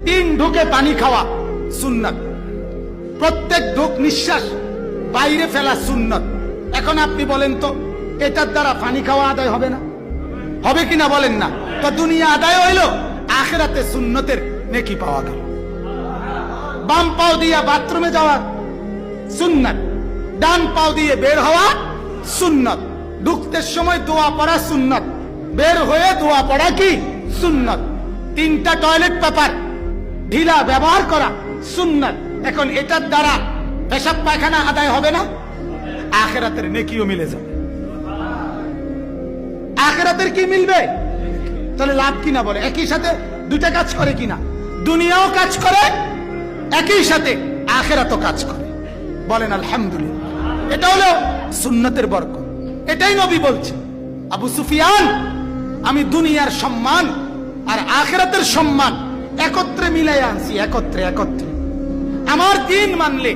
3 ঢোকে পানি খাওয়া সুন্নাত, প্রত্যেক ঢোক নিঃশ্বাস বাইরে ফেলা সুন্নাত। এখন আপনি বলেন তো এটার দ্বারা পানি খাওয়া আদায় হবে না? হবে কিনা বলেন না? তো দুনিয়া আদায় হইল, আখিরাতে সুন্নতের নেকি পাওয়া গেল। বাম পাও দিয়া বাথরুমে যাওয়া সুন্নাত, ডান পাও দিয়ে বের হওয়া সুন্নাত, ঢুকতে সময় দোয়া পড়া সুন্নাত, বের হয়ে দোয়া পড়া কি সুন্নাত। 3টা টয়লেট পেপার ঢিলা ব্যবহার করা সুন্নাত। এখন এটার দ্বারা পেশাব পায়খানা আদায় হবে না? আখিরাতের নেকিও মিলে যাবে। আখিরাতের কি মিলবে? তাহলে লাভ কিনা বলে? একই সাথে 2টা কাজ করে কিনা? দুনিয়াও কাজ করে, একই সাথে আখিরাতও কাজ করে। বলেন আলহামদুলিল্লাহ। এটা হলো সুন্নতের বরকত। এটাই নবী বলছে, আবু সুফিয়ান আমি দুনিয়ার সম্মান আর আখিরাতের সম্মান একত্রে মিলাই আনছি, একত্রে। আমার দ্বীন মানলে,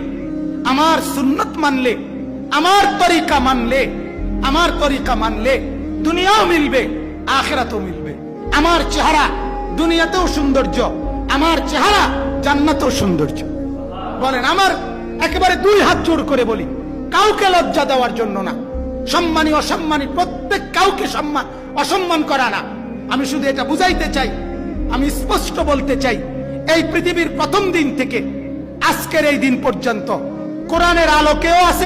আমার সুন্নত মানলে, আমার তরিকা মানলে দুনিয়াও মিলবে, আখিরাতও মিলবে। আমার চেহারা দুনিয়াতেও সৌন্দর্য, আমার চেহারা জান্নাতেও সৌন্দর্য। বলেন, আমার একেবারে 2 হাত জোড় করে বলি, কাউকে লজ্জা দেওয়ার জন্য না, সম্মানী অসম্মানী প্রত্যেক কাউকে অসম্মান করা না। আমি শুধু এটা বুঝাইতে চাই, আমি স্পষ্ট বলতে চাই, এই পৃথিবীর প্রথম দিন থেকে আজকের এই দিন পর্যন্ত কোরআনের আলোকেও আছে।